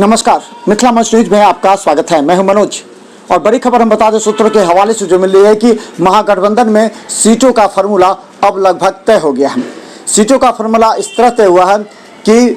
नमस्कार, मिथिला मंच न्यूज में आपका स्वागत है। मैं हूं मनोज और बड़ी खबर हम बता दें, सूत्रों के हवाले से जो मिल रही है कि महागठबंधन में सीटों का फार्मूला अब लगभग तय हो गया है। सीटों का फार्मूला इस तरह तय हुआ है कि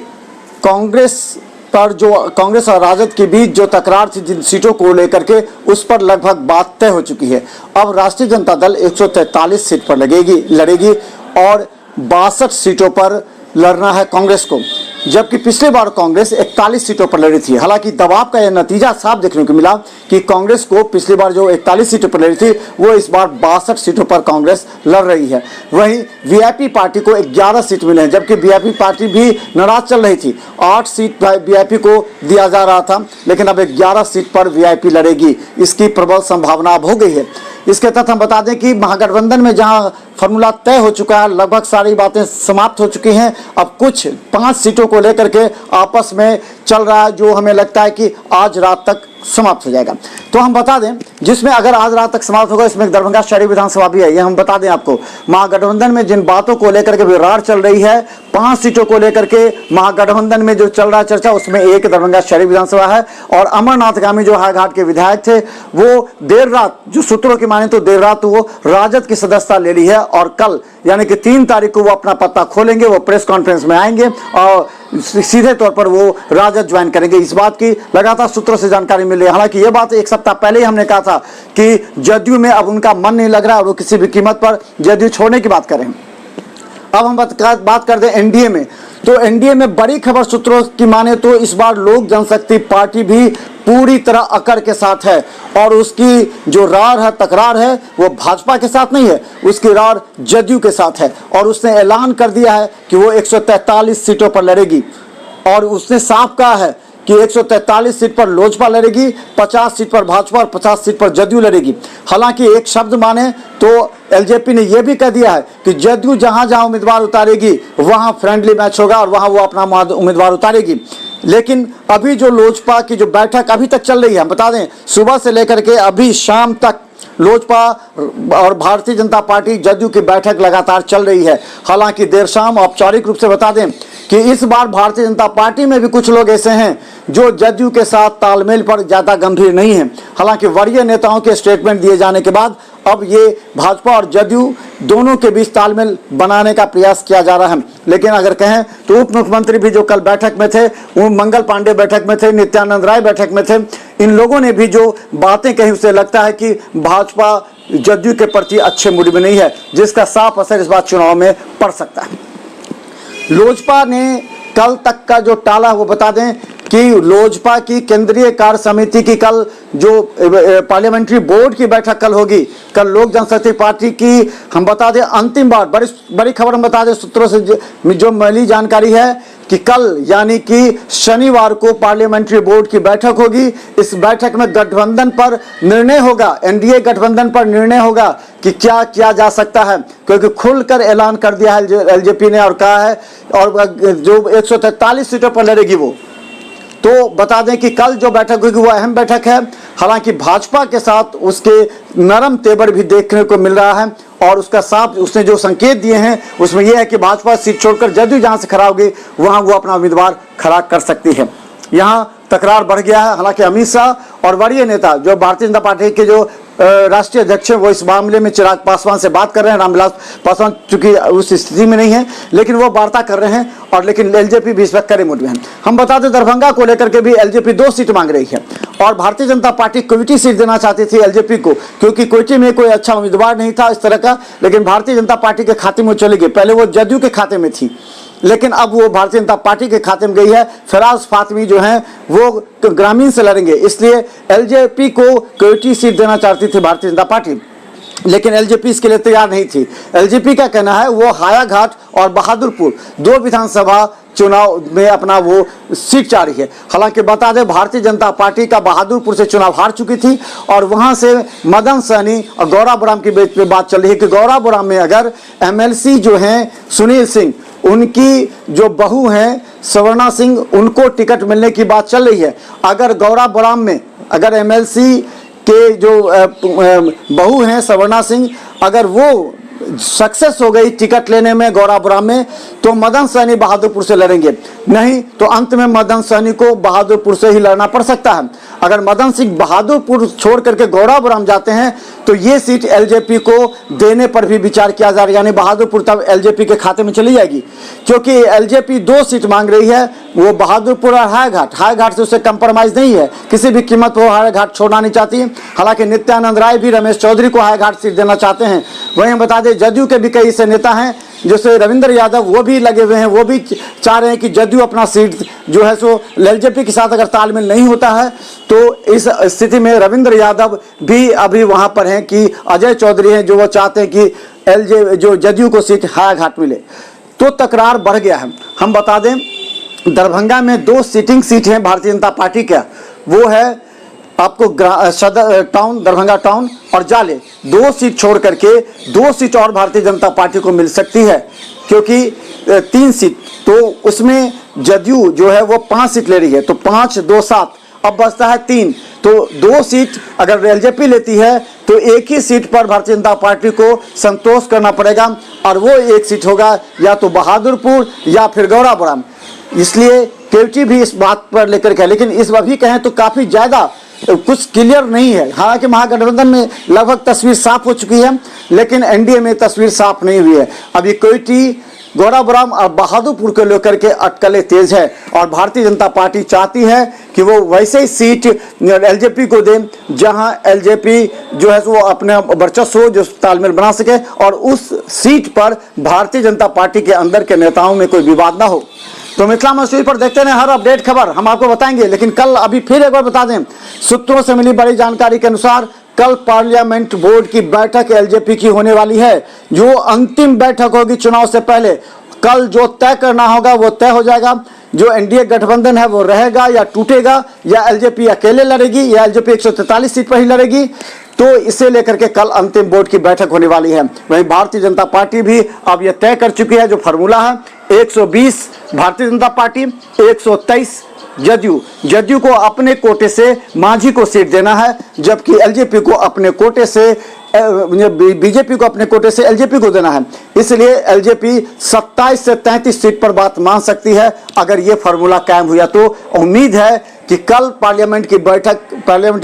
कांग्रेस और राजद के बीच जो तकरार थी जिन सीटों को लेकर के, उस पर लगभग बात तय हो चुकी है। अब राष्ट्रीय जनता दल 143 सीट पर लड़ेगी और 62 सीटों पर लड़ना है कांग्रेस को, जबकि पिछले बार कांग्रेस 41 सीटों पर लड़ी थी। हालांकि दबाव का यह नतीजा साफ देखने को मिला कि कांग्रेस को पिछली बार जो 41 सीटों पर लड़ी थी, वो इस बार 62 सीटों पर कांग्रेस लड़ रही है। वहीं वीआईपी पार्टी को 11 सीट मिले हैं, जबकि वीआईपी पार्टी भी नाराज चल रही थी। 8 सीट वीआईपी को दिया जा रहा था, लेकिन अब 11 सीट पर वीआईपी लड़ेगी, इसकी प्रबल संभावना अब हो गई है। इसके तहत हम बता दें कि महागठबंधन में जहां फार्मूला तय हो चुका है, लगभग सारी बातें समाप्त हो चुकी हैं। अब कुछ 5 सीटों को लेकर के आपस में चल रहा है, जो हमें लगता है कि आज रात तक समाप्त हो जाएगा। तो हम बता दें, जिसमें अगर आज रात तक समाप्त होगा, इसमें दरभंगा शहरी विधानसभा भी है। ये हम बता दें आपको, महागठबंधन में जिन बातों को लेकर के विरार चल रही है, 5 सीटों को लेकर के महागठबंधन में जो चल रहा है चर्चा, उसमें एक दरभंगा शहरी विधानसभा है। और अमरनाथ गामी जो हाईघाट के विधायक थे, वो देर रात, जो सूत्रों की माने तो देर रात वो राजद की सदस्यता ले ली है और कल यानी कि 3 तारीख को वो अपना पत्ता खोलेंगे, वो प्रेस कॉन्फ्रेंस में आएंगे और सीधे तौर पर वो राजद ज्वाइन करेंगे। इस बात की लगातार सूत्रों से जानकारी मिल रही है। हालांकि ये बात 1 सप्ताह पहले ही हमने कहा था कि जदयू में अब उनका मन नहीं लग रहा और वो किसी भी कीमत पर जदयू छोड़ने की बात करें। अब हम बात करते हैं एनडीए में। तो एनडीए में बड़ी खबर सूत्रों की माने तो इस बार लोक जनशक्ति पार्टी भी पूरी तरह अकड़ के साथ है और उसकी जो रार है, तकरार है, वो भाजपा के साथ नहीं है, उसकी रार जदयू के साथ है। और उसने ऐलान कर दिया है कि वो 143 सीटों पर लड़ेगी और उसने साफ कहा है कि 143 सीट पर लोजपा लड़ेगी, 50 सीट पर भाजपा और 50 सीट पर जदयू लड़ेगी। हालांकि एक शब्द माने तो एलजेपी ने यह भी कह दिया है कि जदयू जहां जहां उम्मीदवार उतारेगी वहां फ्रेंडली मैच होगा और वहां वो अपना उम्मीदवार उतारेगी। लेकिन अभी जो लोजपा की जो बैठक अभी तक चल रही है, हम बता दें सुबह से लेकर के अभी शाम तक लोजपा और भारतीय जनता पार्टी जदयू की बैठक लगातार चल रही है। हालांकि देर शाम औपचारिक रूप से बता दें कि इस बार भारतीय जनता पार्टी में भी कुछ लोग ऐसे हैं जो जदयू के साथ तालमेल पर ज़्यादा गंभीर नहीं हैं। हालांकि वरीय नेताओं के स्टेटमेंट दिए जाने के बाद अब ये भाजपा और जदयू दोनों के बीच तालमेल बनाने का प्रयास किया जा रहा है। लेकिन अगर कहें तो उप मुख्यमंत्री भी जो कल बैठक में थे, वो मंगल पांडे बैठक में थे, नित्यानंद राय बैठक में थे, इन लोगों ने भी जो बातें कही उससे लगता है कि भाजपा जदयू के प्रति अच्छे मूड में नहीं है, जिसका साफ असर इस बार चुनाव में पड़ सकता है। लोजपा ने कल तक का जो टाला, वो बता दें कि लोजपा की केंद्रीय कार्य समिति की कल जो पार्लियामेंट्री बोर्ड की बैठक कल होगी। कल लोक जनशक्ति पार्टी की हम बता दें अंतिम बार बड़ी खबर हम बता दें सूत्रों से जो मिली जानकारी है कि कल यानी कि शनिवार को पार्लियामेंट्री बोर्ड की बैठक होगी। इस बैठक में गठबंधन पर निर्णय होगा, एनडीए गठबंधन पर निर्णय होगा कि क्या किया जा सकता है, क्योंकि खुलकर ऐलान कर दिया है एलजेपी ने और कहा है और जो 143 सीटों पर लड़ेगी वो। तो बता दें कि कल जो बैठक होगी वो अहम बैठक है। हालांकि भाजपा के साथ उसके नरम तेवर भी देखने को मिल रहा है और उसका साफ उसने जो संकेत दिए हैं उसमें यह है कि भाजपा सीट छोड़कर जदयू जहां से खड़ा होगी वहां वो अपना उम्मीदवार खड़ा कर सकती है। यहां तकरार बढ़ गया है। हालांकि अमित शाह और वरीय नेता जो भारतीय जनता पार्टी के जो राष्ट्रीय अध्यक्ष हैं, वो इस मामले में चिराग पासवान से बात कर रहे हैं। रामविलास पासवान चूंकि उस स्थिति में नहीं है, लेकिन वो वार्ता कर रहे हैं और लेकिन एलजेपी भी इस वक्त कड़े मूड में है। हम बता दें दरभंगा को लेकर के भी एलजेपी 2 सीट मांग रही है और भारतीय जनता पार्टी कोयटी सीट देना चाहती थी एलजेपी को, क्योंकि कोयटी में कोई अच्छा उम्मीदवार नहीं था इस तरह का। लेकिन भारतीय जनता पार्टी के खाते में चली गई, पहले वो जदयू के खाते में थी, लेकिन अब वो भारतीय जनता पार्टी के खाते में गई है। फराज फातमी जो हैं वो ग्रामीण से लड़ेंगे, इसलिए एलजेपी को कोयटी सीट देना चाहती थी भारतीय जनता पार्टी, लेकिन एलजेपी इसके लिए तैयार नहीं थी। एलजेपी का कहना है वो हायाघाट और बहादुरपुर 2 विधानसभा चुनाव में अपना वो सीट चाह रही है। हालांकि बता दें भारतीय जनता पार्टी का बहादुरपुर से चुनाव हार चुकी थी और वहां से मदन सहनी और गौरा बुराम की बीच में बात चल रही है कि गौरा बुराम में अगर एमएलसी जो हैं सुनील सिंह, उनकी जो बहू हैं सवर्णा सिंह, उनको टिकट मिलने की बात चल रही है। अगर गौरा बुराम में अगर एमएलसी के जो बहू हैं सवर्णा सिंह, अगर वो सक्सेस हो गई टिकट लेने में गौराबुराम में, तो मदन सहनी बहादुरपुर से लड़ेंगे, नहीं तो अंत में मदन सहनी को बहादुरपुर से ही लड़ना पड़ सकता है। अगर मदन सिंह बहादुरपुर छोड़ करके गौराबुराम जाते हैं तो ये सीट एलजेपी को देने पर भी विचार किया जा रहा है, यानी बहादुरपुर तब एलजेपी के खाते में चली जाएगी, क्योंकि एलजेपी 2 सीट मांग रही है, वो बहादुरपुर और हाईघाट से उससे कंप्रोमाइज नहीं है, किसी भी कीमत पर हाईघाट छोड़ना नहीं चाहती। हालांकि नित्यानंद राय भी रमेश चौधरी को हाईघाट सीट देना चाहते हैं। वहीं बता दें जदयू के भी कई ऐसे नेता हैं जैसे रविंद्र यादव, वो भी लगे हुए हैं, वो भी चाह रहे हैं कि जदयू अपना सीट जो है सो एलजेपी के साथ अगर तालमेल नहीं होता है तो इस स्थिति में रविंद्र यादव भी अभी वहां पर हैं कि अजय चौधरी हैं जो वो चाहते हैं कि जो जदयू को सीट हाईघाट मिले। तो तकरार बढ़ गया है। हम बता दें दरभंगा में 2 सिटिंग सीट हैं भारतीय जनता पार्टी का, वो है आपको सदर टाउन, दरभंगा टाउन और जाले, 2 सीट छोड़ करके 2 सीट और भारतीय जनता पार्टी को मिल सकती है, क्योंकि 3 सीट तो उसमें जदयू जो है वो 5 सीट ले रही है, तो 5, 2, 7, अब बचता है 3, तो 2 सीट अगर एलजेपी लेती है तो एक ही सीट पर भारतीय जनता पार्टी को संतोष करना पड़ेगा, और वो एक सीट होगा या तो बहादुरपुर या फिर गौराबुराम। इसलिए केवटी भी इस बात पर लेकर के, लेकिन इस बार भी कहें तो काफ़ी ज़्यादा कुछ क्लियर नहीं है। हालांकि महागठबंधन में लगभग तस्वीर साफ हो चुकी है, लेकिन एनडीए में तस्वीर साफ नहीं हुई है। अभी केवटी, गौराबुराम और बहादुरपुर को लेकर के अटकलें तेज है, और भारतीय जनता पार्टी चाहती है कि वो वैसे ही सीट एलजेपी को दें जहां एलजेपी जो है वो अपने वर्चस्व हो, जो तालमेल बना सके, और उस सीट पर भारतीय जनता पार्टी के अंदर के नेताओं में कोई विवाद ना हो। तो मिथिला मसूरी पर देखते हैं हर अपडेट खबर हम आपको बताएंगे। लेकिन कल अभी फिर एक बार बता दें, सूत्रों से मिली बड़ी जानकारी के अनुसार कल पार्लियामेंट बोर्ड की बैठक एलजेपी की होने वाली है, जो अंतिम बैठक होगी चुनाव से पहले। कल जो तय करना होगा वो तय हो जाएगा, जो एनडीए गठबंधन है वो रहेगा या टूटेगा, या एलजेपी अकेले लड़ेगी या एलजेपी 143 सीट पर ही लड़ेगी। तो इसे लेकर के कल अंतिम बोर्ड की बैठक होने वाली है। वहीं भारतीय जनता पार्टी भी अब यह तय कर चुकी है, जो फार्मूला है 120 भारतीय जनता पार्टी, 123 जदयू को अपने कोटे से मांझी को सीट देना है, जबकि एलजेपी को अपने कोटे से बीजेपी को अपने कोटे से एलजेपी को देना है। इसलिए एलजेपी 27 से 33 सीट पर बात मान सकती है अगर ये फार्मूला कायम हुआ। तो उम्मीद है कि कल पार्लियामेंट्री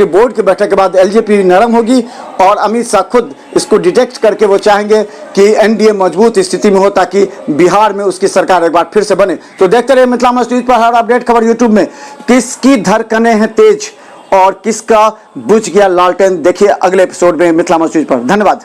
बोर्ड की बैठक के बाद एलजेपी नरम होगी, और अमित शाह खुद इसको डिटेक्ट करके वो चाहेंगे कि एनडीए मजबूत स्थिति में हो, ताकि बिहार में उसकी सरकार एक बार फिर से बने। तो देखते रहिए मिथिला मसूरी पर हर अपडेट खबर यूट्यूब में। किसकी धड़कनें हैं तेज और किसका बुझ गया लालटेन, देखिए अगले एपिसोड में मिथिला मसूरी पर। धन्यवाद।